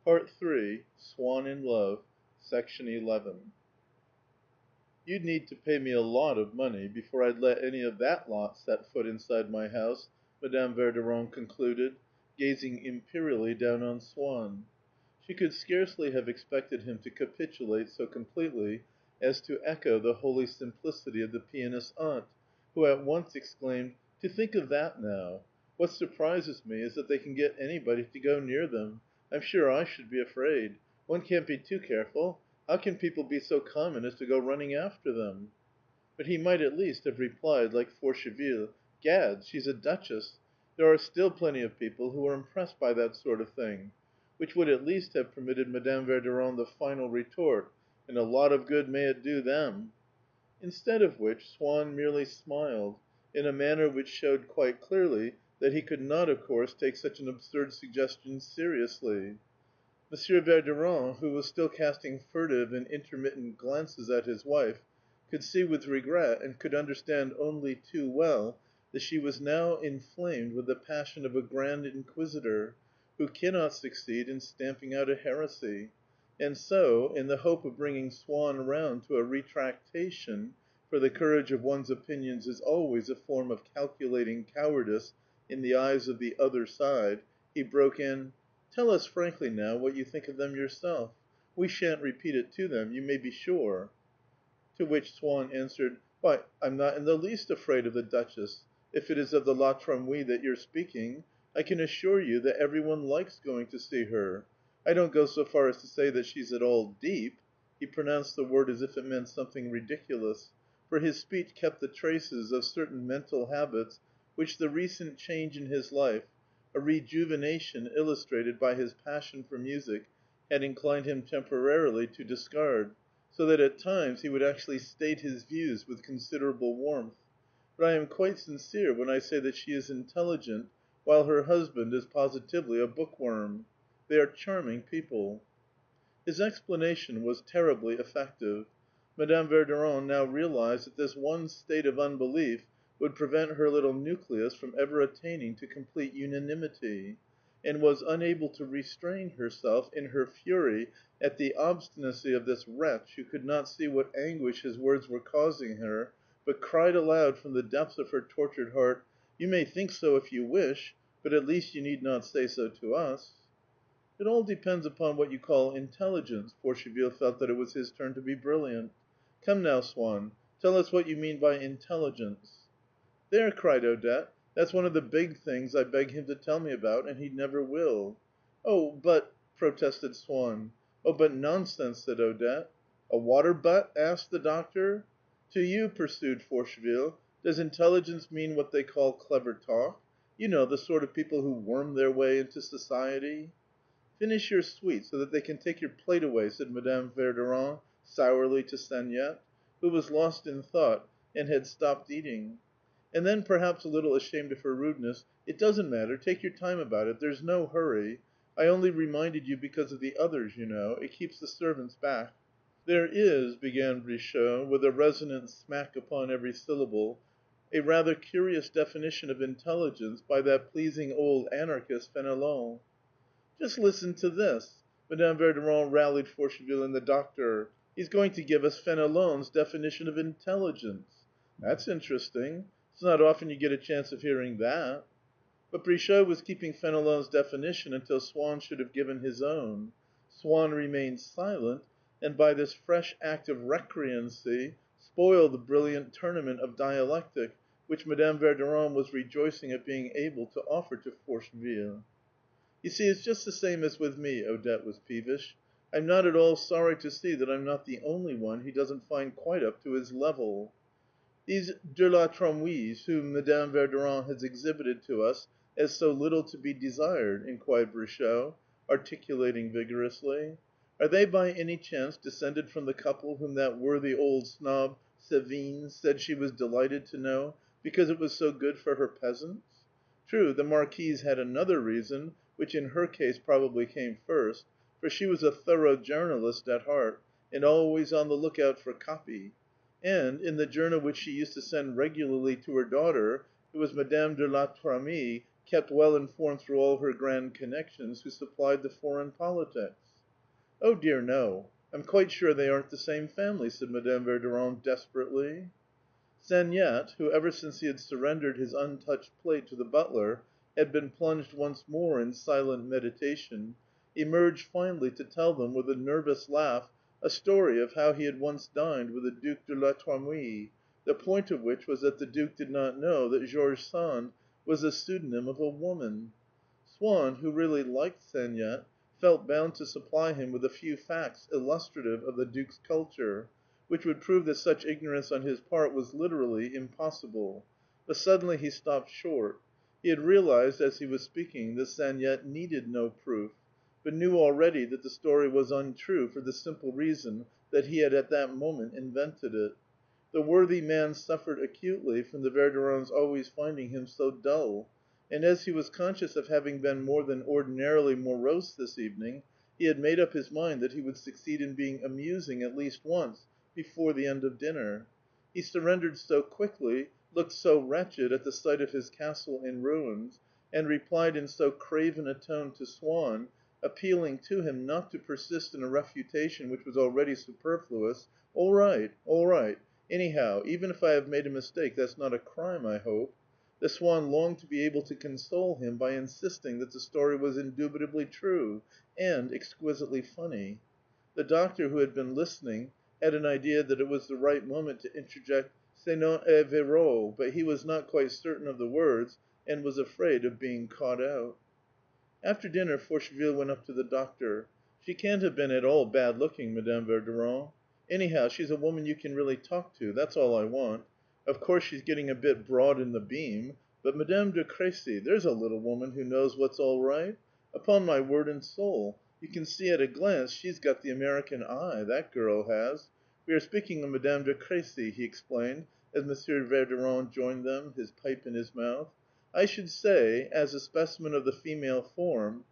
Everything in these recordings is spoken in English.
Part 3, Swann in Love, Section 11. You'd need to pay me a lot of money before I'd let any of that lot set foot inside my house, Madame Verdurin concluded, gazing imperially down on Swann. She could scarcely have expected him to capitulate so completely as to echo the holy simplicity of the pianist's aunt, who at once exclaimed, "To think of that now! What surprises me is that they can get anybody to go near them. I'm sure I should be afraid. One can't be too careful. How can people be so common as to go running after them?" But he might at least have replied, like Forcheville, "Gad, she's a duchess. There are still plenty of people who are impressed by that sort of thing," which would at least have permitted Madame Verdurin the final retort, "And a lot of good may it do them." Instead of which, Swann merely smiled, in a manner which showed quite clearly that he could not, of course, take such an absurd suggestion seriously. Monsieur Verdurin, who was still casting furtive and intermittent glances at his wife, could see with regret, and could understand only too well, that she was now inflamed with the passion of a grand inquisitor, who cannot succeed in stamping out a heresy; and so, in the hope of bringing Swann round to a retractation, for the courage of one's opinions is always a form of calculating cowardice in the eyes of the other side, he broke in, "Tell us frankly now what you think of them yourself. We shan't repeat it to them, you may be sure." To which Swann answered, "Why, I'm not in the least afraid of the Duchess, if it is of the La Trémouille that you're speaking. I can assure you that every one likes going to see her. I don't go so far as to say that she's at all deep." He pronounced the word as if it meant something ridiculous, for his speech kept the traces of certain mental habits which the recent change in his life, a rejuvenation illustrated by his passion for music, had inclined him temporarily to discard, so that at times he would actually state his views with considerable warmth. "But I am quite sincere when I say that she is intelligent, while her husband is positively a bookworm. They are charming people." His explanation was terribly effective. Madame Verdurin now realized that this one state of unbelief would prevent her little nucleus from ever attaining to complete unanimity, and was unable to restrain herself in her fury at the obstinacy of this wretch who could not see what anguish his words were causing her, but cried aloud from the depths of her tortured heart, "You may think so if you wish, but at least you need not say so to us." "It all depends upon what you call intelligence." Forcheville felt that it was his turn to be brilliant. "Come now, Swann, tell us what you mean by intelligence." "There!" cried Odette. "That's one of the big things I beg him to tell me about, and he never will." "Oh, but " protested Swann. "Oh, but nonsense," said Odette. "A water butt?" asked the doctor. "To you," pursued Forcheville, "does intelligence mean what they call clever talk? You know, the sort of people who worm their way into society?" "Finish your sweet, so that they can take your plate away," said Madame Verdurin sourly to Saniette, who was lost in thought and had stopped eating. And then, perhaps a little ashamed of her rudeness, "It doesn't matter, take your time about it, there's no hurry. I only reminded you because of the others, you know. It keeps the servants back." "There is," began Brichot, with a resonant smack upon every syllable, "a rather curious definition of intelligence by that pleasing old Anarchist Fenelon." "Just listen to this!" Madame Verdurin rallied Forcheville and the doctor. "He's going to give us Fenelon's definition of intelligence." "That's interesting. It's not often you get a chance of hearing that." But Brichot was keeping Fenelon's definition until Swann should have given his own. Swann remained silent, and by this fresh act of recreancy spoiled the brilliant tournament of dialectic which Madame Verdurin was rejoicing at being able to offer to Forcheville. "You see, it's just the same as with me," Odette was peevish. "I'm not at all sorry to see that I'm not the only one he doesn't find quite up to his level." "These de la Trémouilles whom Madame Verdurin has exhibited to us as so little to be desired," inquired Brichot, articulating vigorously. "Are they by any chance descended from the couple whom that worthy old snob, Sévigné, said she was delighted to know, because it was so good for her peasants? True, the marquise had another reason, which in her case probably came first, for she was a thorough journalist at heart, and always on the lookout for copy. And in the journal which she used to send regularly to her daughter, it was Madame de la Trémouille kept well informed through all her grand connections, who supplied the foreign politics." "Oh dear, no. I'm quite sure they aren't the same family," said Madame Verdurin desperately. Senyette, who ever since he had surrendered his untouched plate to the butler had been plunged once more in silent meditation, emerged finally to tell them, with a nervous laugh, a story of how he had once dined with the Duc de la Trémouille, the point of which was that the Duke did not know that Georges Sand was the pseudonym of a woman. Swann, who really liked Senyette, felt bound to supply him with a few facts illustrative of the Duke's culture, which would prove that such ignorance on his part was literally impossible. But suddenly he stopped short. He had realized, as he was speaking, that Senyette needed no proof, but knew already that the story was untrue for the simple reason that he had at that moment invented it. The worthy man suffered acutely from the Verdurins always finding him so dull, and as he was conscious of having been more than ordinarily morose this evening, he had made up his mind that he would succeed in being amusing at least once before the end of dinner. He surrendered so quickly, looked so wretched at the sight of his castle in ruins, and replied in so craven a tone to Swann, appealing to him not to persist in a refutation which was already superfluous, "All right, all right. Anyhow, even if I have made a mistake, that's not a crime, I hope," that Swann longed to be able to console him by insisting that the story was indubitably true and exquisitely funny. The doctor, who had been listening, had an idea that it was the right moment to interject "Ce non est vero," but he was not quite certain of the words, and was afraid of being caught out. After dinner Forcheville went up to the doctor. "She can't have been at all bad looking, Madame Verdurin. Anyhow, she's a woman you can really talk to. That's all I want. Of course she's getting a bit broad in the beam, but Madame de Crécy, there's a little woman who knows what's all right. Upon my word and soul, you can see at a glance she's got the American eye, that girl has. We are speaking of Madame de Crécy," he explained, as Monsieur Verdurin joined them, his pipe in his mouth. "I should say, as a specimen of the female form,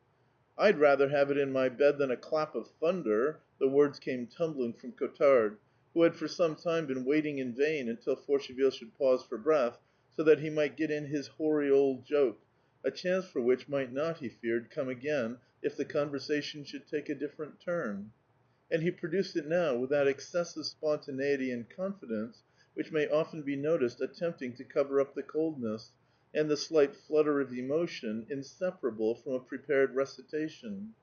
I'd rather have it in my bed than a clap of thunder." The words came tumbling from Cottard, who had for some time been waiting in vain until Forcheville should pause for breath, so that he might get in his hoary old joke, a chance for which might not, he feared, come again if the conversation should take a different turn. And he produced it now with that excessive spontaneity and confidence which may often be noticed attempting to cover up the coldness, and the slight flutter of emotion inseparable from a prepared recitation.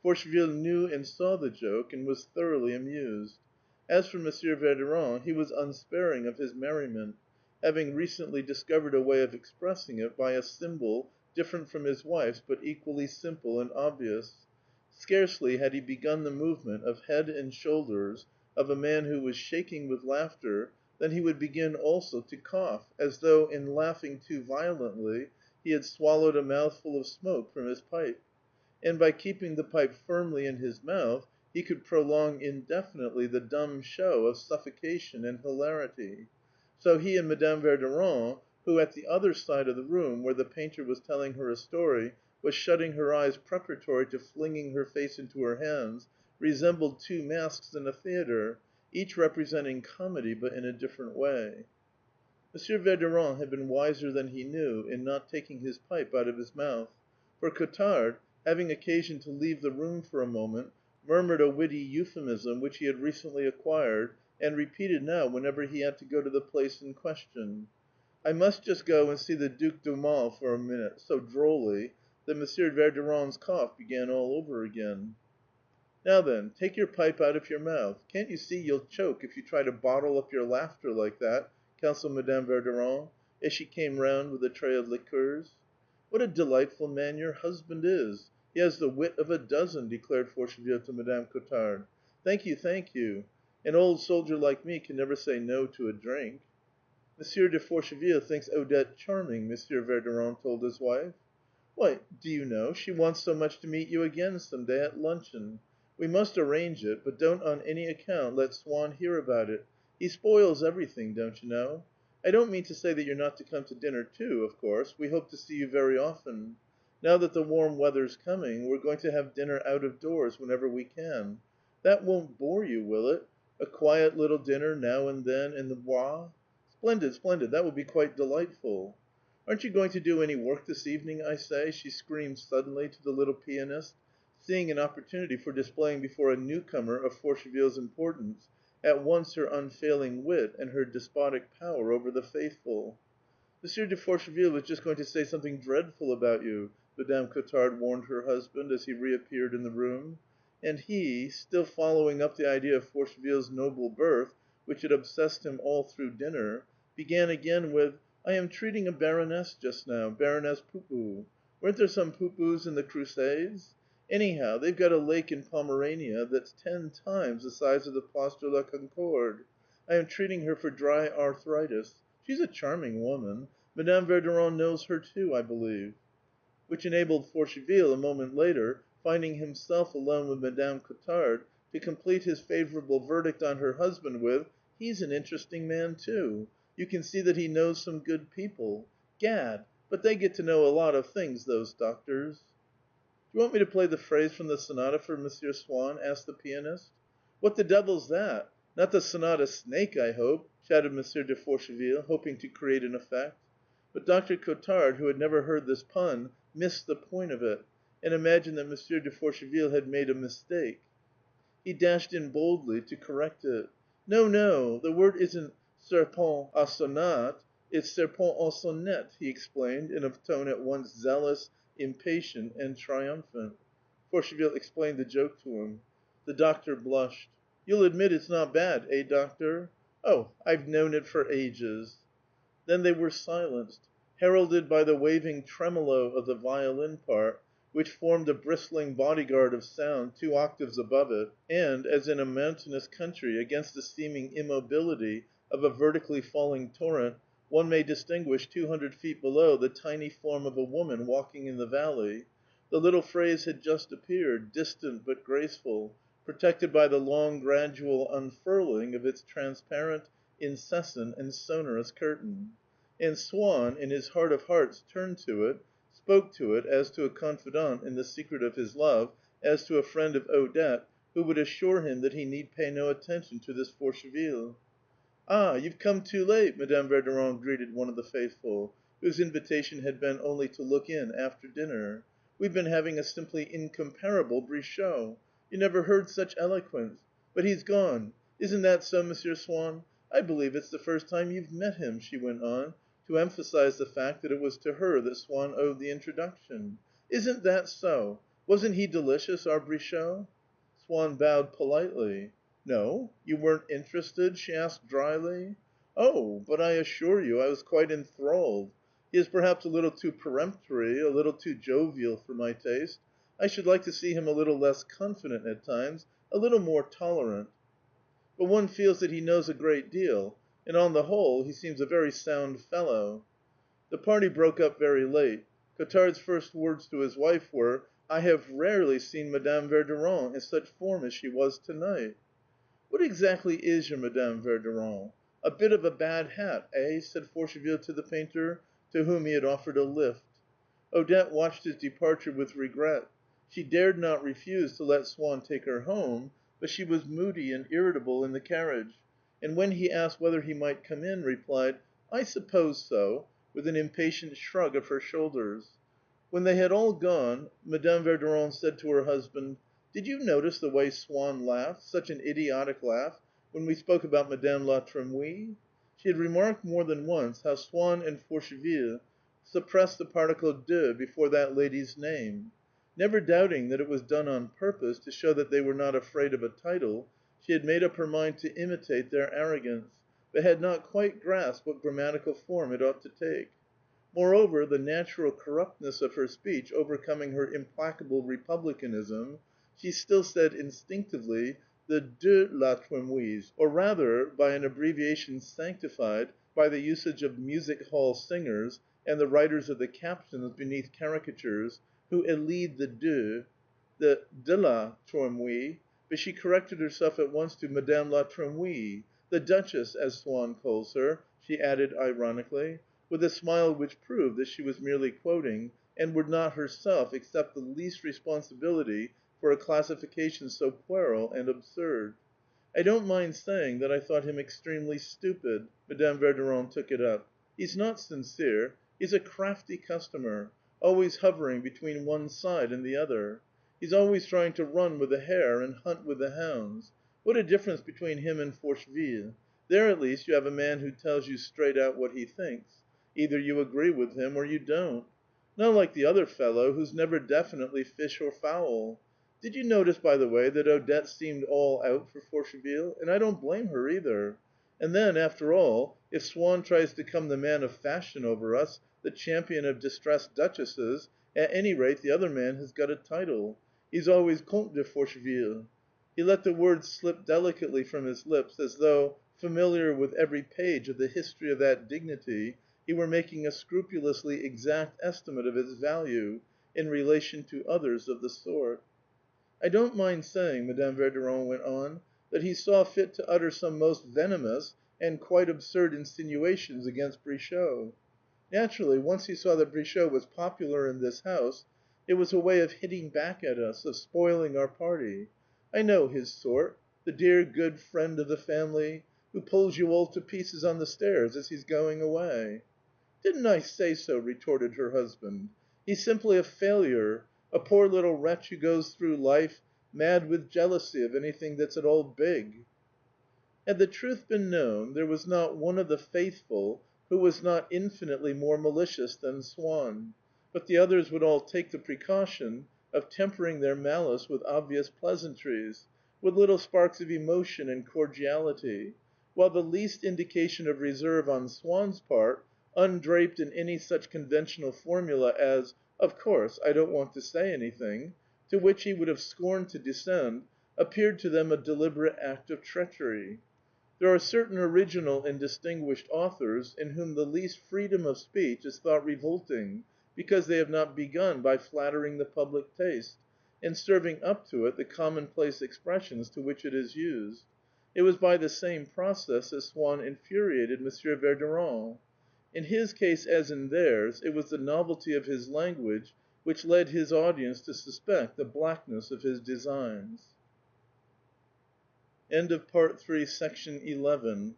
Forcheville knew and saw the joke, and was thoroughly amused. As for Monsieur Verdurin, he was unsparing of his merriment, having recently discovered a way of expressing it by a symbol different from his wife's, but equally simple and obvious. Scarcely had he begun the movement of head and shoulders of a man who was shaking with laughter, than he would begin also to cough, as though, in laughing too violently, he had swallowed a mouthful of smoke from his pipe. And by keeping the pipe firmly in his mouth, he could prolong indefinitely the dumb show of suffocation and hilarity. So he and Madame Verdurin, who at the other side of the room, where the painter was telling her a story, was shutting her eyes preparatory to flinging her face into her hands, resembled two masks in a theatre, each representing comedy, but in a different way. Monsieur Verdurin had been wiser than he knew in not taking his pipe out of his mouth, for Cottard, having occasion to leave the room for a moment, murmured a witty euphemism which he had recently acquired, and repeated now whenever he had to go to the place in question. "I must just go and see the Duc d'Aumale for a minute," so drolly that Monsieur Verdurin's cough began all over again. "Now then, take your pipe out of your mouth. Can't you see you'll choke if you try to bottle up your laughter like that?" counseled Madame Verdurin, as she came round with a tray of liqueurs. "What a delightful man your husband is! He has the wit of a dozen," declared Forcheville to Madame Cottard. "Thank you, thank you. An old soldier like me can never say no to a drink." "Monsieur de Forcheville thinks Odette charming," Monsieur Verdurin told his wife. "Why, do you know, she wants so much to meet you again some day at luncheon. We must arrange it, but don't on any account let Swann hear about it. He spoils everything, don't you know. I don't mean to say that you're not to come to dinner too, of course. We hope to see you very often. Now that the warm weather's coming, we're going to have dinner out of doors whenever we can. That won't bore you, will it? A quiet little dinner now and then in the Bois? Splendid, splendid. That will be quite delightful." "Aren't you going to do any work this evening, I say?" she screamed suddenly to the little pianist, seeing an opportunity for displaying before a newcomer of Forcheville's importance at once her unfailing wit and her despotic power over the faithful. "Monsieur de Forcheville was just going to say something dreadful about you," Madame Cottard warned her husband as he reappeared in the room. And he, still following up the idea of Forcheville's noble birth, which had obsessed him all through dinner, began again with, "I am treating a baroness just now, Baroness Pupuu. Weren't there some Pupus in the Crusades? Anyhow, they've got a lake in Pomerania that's 10 times the size of the Place de la Concorde. I am treating her for dry arthritis. She's a charming woman. Madame Verdurin knows her too, I believe." Which enabled Forcheville, a moment later, finding himself alone with Madame Cottard, to complete his favorable verdict on her husband with, "He's an interesting man, too. You can see that he knows some good people. Gad, but they get to know a lot of things, those doctors." "Do you want me to play the phrase from the sonata for Monsieur Swann?" asked the pianist. "What the devil's that? Not the sonata snake, I hope?" shouted Monsieur de Forcheville, hoping to create an effect. But Dr. Cottard, who had never heard this pun, missed the point of it, and imagined that Monsieur de Forcheville had made a mistake. He dashed in boldly to correct it. "No, no, the word isn't serpent à sonate, it's serpent en sonnette," he explained in a tone at once zealous, impatient, and triumphant. Forcheville explained the joke to him. The doctor blushed. "You'll admit it's not bad, eh, doctor?" "Oh, I've known it for ages." Then they were silenced, heralded by the waving tremolo of the violin part, which formed a bristling bodyguard of sound 2 octaves above it, and, as in a mountainous country, against the seeming immobility of a vertically falling torrent, one may distinguish 200 feet below the tiny form of a woman walking in the valley. The little phrase had just appeared, distant but graceful, protected by the long gradual unfurling of its transparent, incessant, and sonorous curtain. And Swann, in his heart of hearts, turned to it, spoke to it as to a confidant in the secret of his love, as to a friend of Odette, who would assure him that he need pay no attention to this Forcheville. "Ah, you've come too late," Madame Verdurin greeted one of the faithful, whose invitation had been only to look in after dinner. "We've been having a simply incomparable Brichot. You never heard such eloquence. But he's gone. Isn't that so, Monsieur Swann? I believe it's the first time you've met him," she went on, to emphasize the fact that it was to her that Swann owed the introduction. "Isn't that so? Wasn't he delicious, our Brichot?" Swann bowed politely. "No? You weren't interested?" she asked dryly. "Oh, but I assure you I was quite enthralled. He is perhaps a little too peremptory, a little too jovial for my taste. I should like to see him a little less confident at times, a little more tolerant. But one feels that he knows a great deal, and on the whole he seems a very sound fellow." The party broke up very late. Cottard's first words to his wife were, "I have rarely seen Madame Verdurin in such form as she was to night." "What exactly is your Madame Verdurin? A bit of a bad hat, eh?" said Forcheville to the painter, to whom he had offered a lift. Odette watched his departure with regret. She dared not refuse to let Swann take her home, but she was moody and irritable in the carriage, and when he asked whether he might come in, replied, "I suppose so," with an impatient shrug of her shoulders. When they had all gone, Madame Verdurin said to her husband, "Did you notice the way Swann laughed, such an idiotic laugh, when we spoke about Madame la Trémouille?" She had remarked more than once how Swann and Forcheville suppressed the particle de before that lady's name. Never doubting that it was done on purpose to show that they were not afraid of a title, she had made up her mind to imitate their arrogance, but had not quite grasped what grammatical form it ought to take. Moreover, the natural corruptness of her speech overcoming her implacable republicanism, she still said instinctively, the de la Trémouilles, or rather, by an abbreviation sanctified by the usage of music hall singers and the writers of the captions beneath caricatures, who elide the de la Trémouille, but she corrected herself at once to Madame la Trémouille, the Duchess, as Swann calls her, she added ironically, with a smile which proved that she was merely quoting, and would not herself accept the least responsibility for a classification so puerile and absurd. "I don't mind saying that I thought him extremely stupid." Madame Verdurin took it up. "He's not sincere. He's a crafty customer, always hovering between one side and the other. He's always trying to run with the hare and hunt with the hounds. What a difference between him and Forcheville! There at least you have a man who tells you straight out what he thinks. Either you agree with him or you don't. Not like the other fellow, who's never definitely fish or fowl. Did you notice, by the way, that Odette seemed all out for Forcheville? And I don't blame her, either. And then, after all, if Swann tries to come the man of fashion over us, the champion of distressed duchesses, at any rate the other man has got a title. He's always Comte de Forcheville. He let the words slip delicately from his lips, as though, familiar with every page of the history of that dignity, he were making a scrupulously exact estimate of its value in relation to others of the sort. "I don't mind saying," Madame Verdurin went on, "that he saw fit to utter some most venomous and quite absurd insinuations against Brichot. Naturally, once he saw that Brichot was popular in this house, it was a way of hitting back at us, of spoiling our party. I know his sort, the dear good friend of the family, who pulls you all to pieces on the stairs as he's going away." "Didn't I say so?" retorted her husband. "He's simply a failure, a poor little wretch who goes through life mad with jealousy of anything that's at all big." Had the truth been known, there was not one of the faithful who was not infinitely more malicious than Swann, but the others would all take the precaution of tempering their malice with obvious pleasantries, with little sparks of emotion and cordiality, while the least indication of reserve on Swann's part, undraped in any such conventional formula as, "Of course, I don't want to say anything," to which he would have scorned to descend, appeared to them a deliberate act of treachery. There are certain original and distinguished authors in whom the least freedom of speech is thought revolting, because they have not begun by flattering the public taste, and serving up to it the commonplace expressions to which it is used. It was by the same process that Swann infuriated M. Verdurin. In his case as in theirs, it was the novelty of his language which led his audience to suspect the blackness of his designs. End of Part 3, Section 11.